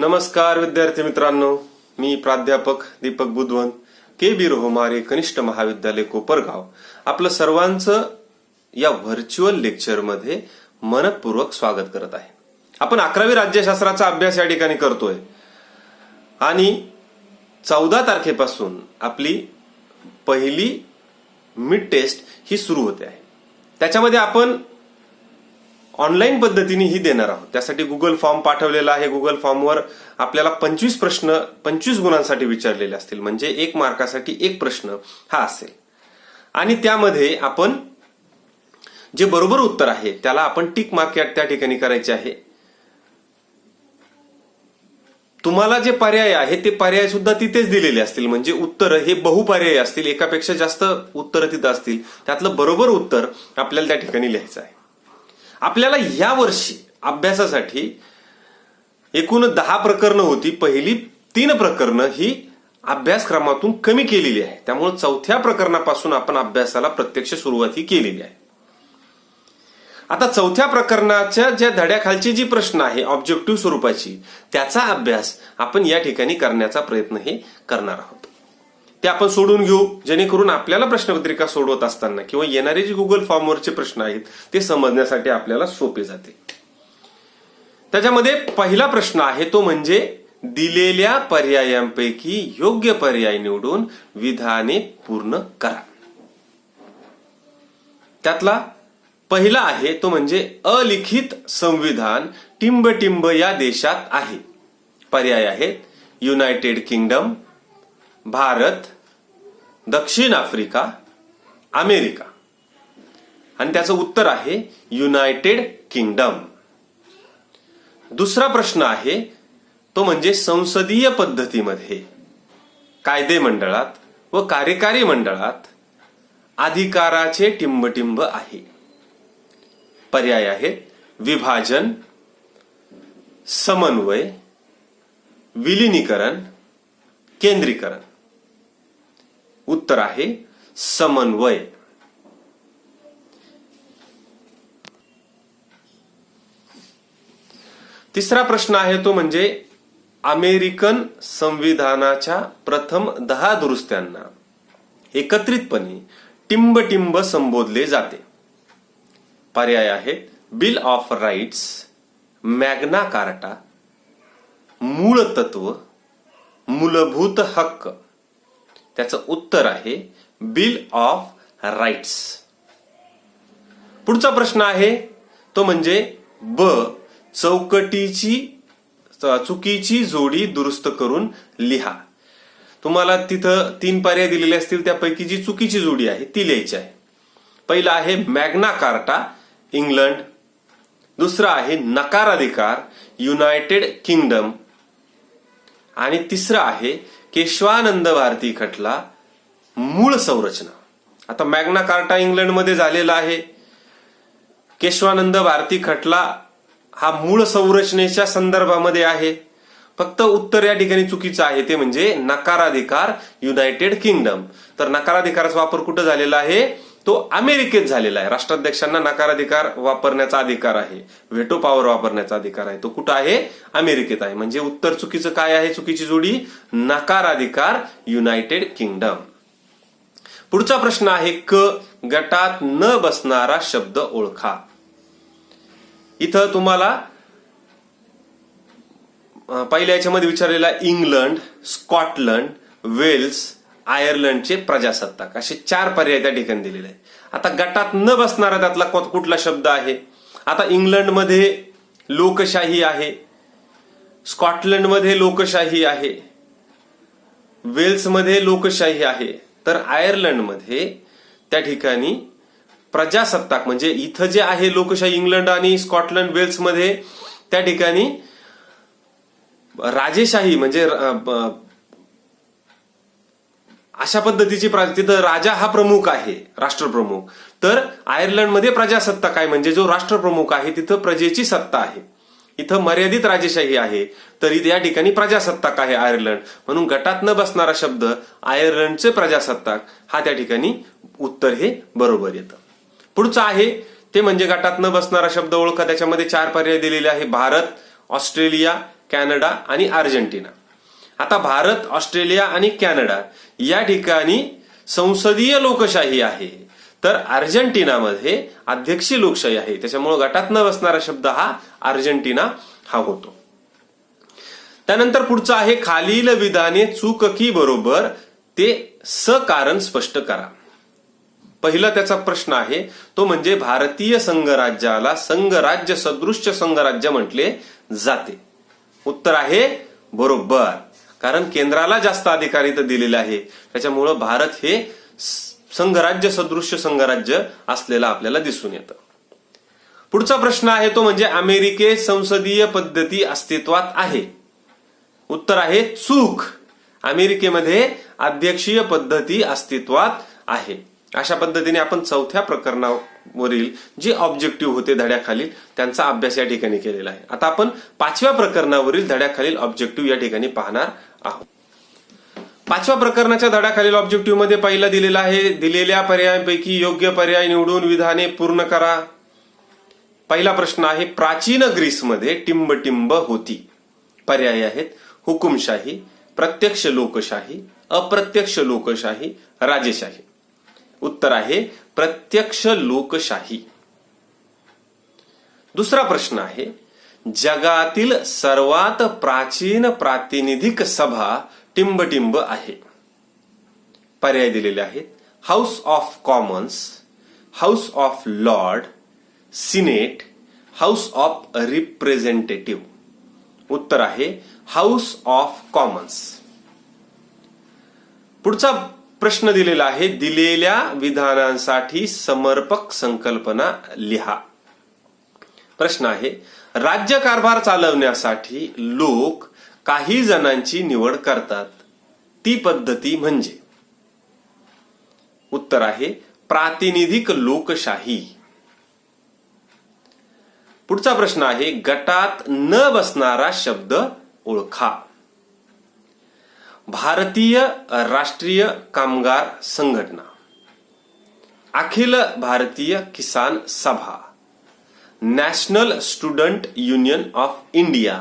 नमस्कार विद्यार्थी मित्रांनो, मी प्राध्यापक दीपक बुधवंत, के.बी. रोहमारे कनिष्ठ महाविद्यालय कोपरगाव आपलं सर्वांचं या व्हर्च्युअल लेक्चरमध्ये मनपूर्वक स्वागत करत आहे. आपण 11वी राज्यशास्त्राचा अभ्यास या ठिकाणी करतोय आणि 14 तारखेपासून आपली पहिली मिड टेस्ट ही सुरू होते आहे. त्याच्यामध्ये आपण ऑनलाईन पद्धतीने ही देणार आहोत. त्यासाठी गुगल फॉर्म पाठवलेला आहे. गुगल फॉर्मवर आपल्याला 25 प्रश्न 25 गुणांसाठी विचारलेले असतील, म्हणजे 1 मार्कासाठी 1 प्रश्न हा असेल आणि त्यामध्ये आपण जे बरोबर उत्तर आहे त्याला आपण टिक मार्क त्या ठिकाणी करायचे आहे. तुम्हाला जे पर्याय आहे ते पर्याय सुद्धा तिथेच दिलेले असतील, म्हणजे उत्तर हे बहुपर्यायी असतील, एकापेक्षा जास्त उत्तर तिथं असतील. त्यातलं बरोबर उत्तर आपल्याला त्या ठिकाणी लिहायचं आहे. आपल्याला या वर्षी अभ्यासासाठी एकूण 10 प्रकरणं होती. पहिली 3 प्रकरणं ही अभ्यासक्रमातून कमी केलेली आहे. त्यामुळे 4थ्या प्रकरणापासून आपण अभ्यासाला प्रत्यक्ष सुरुवात ही केलेली आहे. आता 4थ्या प्रकरणाच्या ज्या धड्याखालची जी प्रश्न आहे ऑब्जेक्टिव्ह स्वरूपाची, त्याचा अभ्यास आपण या ठिकाणी करण्याचा प्रयत्न हे करणार आहोत. ते आपण सोडून घेऊ, जेणेकरून आपल्याला प्रश्नपत्रिका सोडवत असताना किंवा येणारे जे गुगल फॉर्मवरचे प्रश्न आहेत ते समजण्यासाठी आपल्याला सोपे जाते. त्याच्यामध्ये पहिला प्रश्न आहे तो म्हणजे दिलेल्या पर्यायांपैकी योग्य पर्याय निवडून विधाने पूर्ण करा. त्यातला पहिला आहे तो म्हणजे अलिखित संविधान टिंबटिंब या देशात आहे. पर्याय आहेत युनायटेड किंगडम, भारत, दक्षिण आफ्रिका, अमेरिका. आणि त्याचं उत्तर आहे युनायटेड किंगडम. दुसरा प्रश्न आहे तो म्हणजे संसदीय पद्धतीमध्ये कायदे मंडळात व कार्यकारी मंडळात अधिकाराचे टिंबटिंब आहे. पर्याय आहेत विभाजन, समन्वय, विलिनीकरण, केंद्रीकरण. उत्तर आहे समन्वय. तिसरा प्रश्न आहे तो म्हणजे अमेरिकन संविधानाच्या प्रथम 10 दुरुस्त्यांना एकत्रितपणे टिंबटिंब संबोधले जाते. पर्याय आहेत bill of rights, Magna Carta, मूळ तत्व, मूलभूत हक्क. त्याचं उत्तर आहे बिल ऑफ राईट्स. पुढचा प्रश्न आहे तो म्हणजे ब चौकटीची चुकीची जोडी दुरुस्त करून लिहा. तुम्हाला तिथं 3 पर्याय दिलेले असतील, त्यापैकी जी चुकीची जोडी आहे ती लिहायची आहे. पहिला आहे मॅग्ना कार्टा इंग्लंड, दुसरा आहे नकाराधिकार युनायटेड किंगडम आणि तिसरा आहे केशवानंद भारती खटला मूळ संरचना. आता मॅग्ना कार्टा इंग्लंडमध्ये झालेला आहे, केशवानंद भारती खटला हा मूळ संरचनेच्या संदर्भामध्ये आहे. फक्त उत्तर या ठिकाणी चुकीचं आहे, ते म्हणजे नकाराधिकार युनायटेड किंगडम. तर नकाराधिकाराचा वापर कुठं झालेला आहे, तो अमेरिकेत झालेला आहे. राष्ट्राध्यक्षांना नकाराधिकार वापरण्याचा अधिकार आहे, व्हेटो पॉवर वापरण्याचा अधिकार आहे, तो कुठं आहे, अमेरिकेत आहे. म्हणजे उत्तर चुकीचं काय आहे, चुकीची जोडी नकाराधिकार युनायटेड किंगडम. पुढचा प्रश्न आहे क गटात न बसणारा शब्द ओळखा. इथं तुम्हाला पहिल्या याच्यामध्ये विचारलेला इंग्लंड, स्कॉटलंड, वेल्स, आयर्लंडचे प्रजासत्ताक असे 4 पर्याय त्या ठिकाणी दिलेले आहेत. आता गटात न बसणारा त्यातला कुठला शब्द आहे. आता इंग्लंडमध्ये लोकशाही आहे, स्कॉटलंडमध्ये लोकशाही आहे, वेल्समध्ये लोकशाही आहे, तर आयर्लंडमध्ये त्या ठिकाणी प्रजासत्ताक, म्हणजे इथं जे आहे लोकशाही इंग्लंड आणि स्कॉटलंड वेल्समध्ये त्या ठिकाणी राजेशाही, म्हणजे अशा पद्धतीची तिथं राजा हा प्रमुख आहे, राष्ट्रप्रमुख. तर आयर्लंडमध्ये प्रजासत्ताक आहे, म्हणजे जो राष्ट्रप्रमुख आहे तिथं प्रजेची सत्ता आहे. इथं मर्यादित राजेशाही आहे, तर या ठिकाणी प्रजासत्ताक आहे आयर्लंड. म्हणून गटात न बसणारा शब्द आयर्लंडचे प्रजासत्ताक हा त्या ठिकाणी उत्तर हे बरोबर येतं. पुढचं आहे ते म्हणजे गटात न बसणारा शब्द ओळखा. त्याच्यामध्ये 4 पर्याय दिलेले आहे: भारत, ऑस्ट्रेलिया, कॅनडा आणि अर्जेंटिना. आता भारत, ऑस्ट्रेलिया आणि कॅनडा या ठिकाणी संसदीय लोकशाही आहे, तर अर्जेंटिनामध्ये अध्यक्षीय लोकशाही आहे. त्याच्यामुळे गटात न बसणारा शब्द हा अर्जेंटिना हा होतो. त्यानंतर पुढचं आहे, खालील विधाने चूक की बरोबर ते सकारण स्पष्ट करा. पहिला त्याचा प्रश्न आहे तो म्हणजे भारतीय संघराज्याला संघराज्य सदृश्य संघराज्य म्हटले जाते. उत्तर आहे बरोबर, कारण केंद्राला जास्त अधिकार इथं दिलेले आहे. त्याच्यामुळं भारत हे संघराज्य सदृश्य संघराज्य असलेला आपल्याला दिसून येतं. पुढचा प्रश्न आहे तो म्हणजे अमेरिकेत संसदीय पद्धती अस्तित्वात आहे. उत्तर आहे चूक. अमेरिकेमध्ये अध्यक्षीय पद्धती अस्तित्वात आहे. अशा पद्धतीने आपण चौथ्या प्रकरणावरील जे ऑब्जेक्टिव्ह होते धड्याखालील त्यांचा अभ्यास या ठिकाणी केलेला आहे. आता आपण 5व्या प्रकरणावरील धड्याखालील ऑब्जेक्टिव्ह या ठिकाणी पाहणार आहोत. 5व्या प्रकरणाच्या धड्याखालील ऑब्जेक्टिव्ह मध्ये पहिला दिलेला आहे, दिलेल्या पर्यायांपैकी योग्य पर्याय निवडून विधाने पूर्ण करा. पहिला प्रश्न आहे, प्राचीन ग्रीसमध्ये टिंबटिंब होती. पर्याय आहेत हुकुमशाही, प्रत्यक्ष लोकशाही, अप्रत्यक्ष लोकशाही, राजेशाही. उत्तर आहे प्रत्यक्ष लोकशाही. दुसरा प्रश्न आहे, जगातील सर्वात प्राचीन प्रातिनिधिक सभा टिंबटिंब आहे. पर्याय दिलेले आहेत house of Commons, house of Lord, Senate, house of representative. उत्तर आहे हाऊस ऑफ कॉमन्स. पुढचा प्रश्न दिलेला आहे, दिलेल्या विधानांसाठी समर्पक संकल्पना लिहा. प्रश्न आहे, राज्यकारभार चालवण्यासाठी लोक काही जणांची निवड करतात, ती पद्धती म्हणजे. उत्तर आहे प्रातिनिधिक लोकशाही. पुढचा प्रश्न आहे, गटात न बसणारा शब्द ओळखा. भारतीय राष्ट्रीय कामगार संघटना, अखिल भारतीय किसान सभा, national student union of India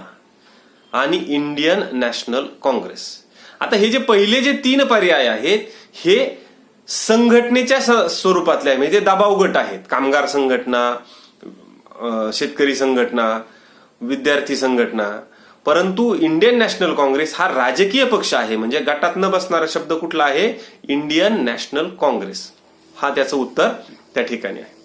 आणि इंडियन नॅशनल काँग्रेस. आता हे जे पहिले जे 3 पर्याय आहेत हे संघटनेच्या स्वरूपातले आहे, म्हणजे दबाव गट आहेत. कामगार संघटना, शेतकरी संघटना, विद्यार्थी संघटना. परंतु इंडियन नॅशनल काँग्रेस हा राजकीय पक्ष आहे, म्हणजे गटात न बसणारा शब्द कुठला आहे, इंडियन नॅशनल काँग्रेस. हा त्याचं उत्तर त्या ठिकाणी आहे.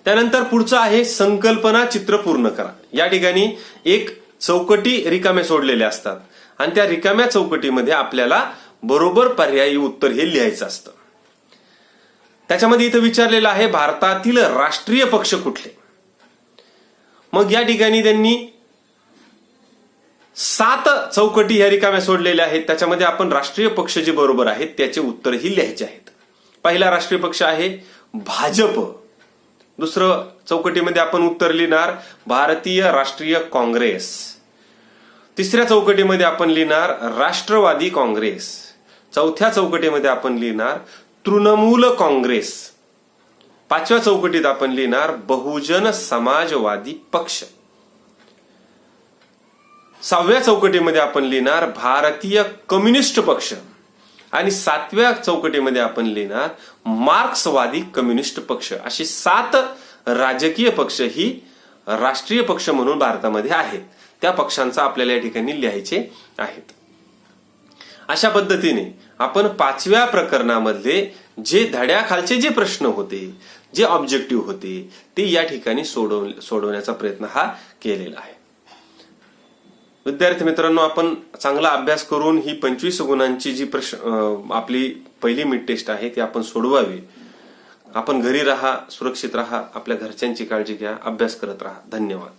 त्यानंतर पुढचं आहे, संकल्पना चित्र पूर्ण करा. या ठिकाणी एक चौकटी रिकामे सोडलेले असतात आणि त्या रिकाम्या चौकटीमध्ये आपल्याला बरोबर पर्यायी उत्तर हे लिहायचं असतं. त्याच्यामध्ये इथं विचारलेलं आहे, भारतातील राष्ट्रीय पक्ष कुठले. मग या ठिकाणी त्यांनी 7 चौकटी ह्या रिकाम्या सोडलेल्या आहेत. त्याच्यामध्ये आपण राष्ट्रीय पक्ष जे बरोबर आहेत त्याचे उत्तरही लिहायचे आहेत. पहिला राष्ट्रीय पक्ष आहे भाजप. दुसरं चौकटीमध्ये आपण उत्तर लिहिणार भारतीय राष्ट्रीय काँग्रेस. तिसऱ्या चौकटीमध्ये आपण लिहिणार राष्ट्रवादी काँग्रेस. चौथ्या चौकटीमध्ये आपण लिहिणार तृणमूल काँग्रेस. 5व्या चौकटीत आपण लिहिणार बहुजन समाजवादी पक्ष. 6व्या चौकटीमध्ये आपण लिहिणार भारतीय कम्युनिस्ट पक्ष आणि 7व्या चौकटीमध्ये आपण लिहिणार मार्क्सवादी कम्युनिस्ट पक्ष. अशी 7 राजकीय पक्ष ही राष्ट्रीय पक्ष म्हणून भारतामध्ये आहेत. त्या पक्षांचा आपल्याला या ठिकाणी लिहायचे आहेत. अशा पद्धतीने आपण 5व्या प्रकरणामधले जे धड्याखालचे जे प्रश्न होते, जे ऑब्जेक्टिव्ह होते ते या ठिकाणी सोडवण्याचा प्रयत्न हा केलेला आहे. विद्यार्थी मित्रांनो, आपण चांगला अभ्यास करून ही 25 गुणांची जी आपली पहिली मिड टेस्ट आहे ती आपण सोडवावी. आपण घरी राहा, सुरक्षित राहा, आपल्या घरच्यांची काळजी घ्या, अभ्यास करत राहा. धन्यवाद.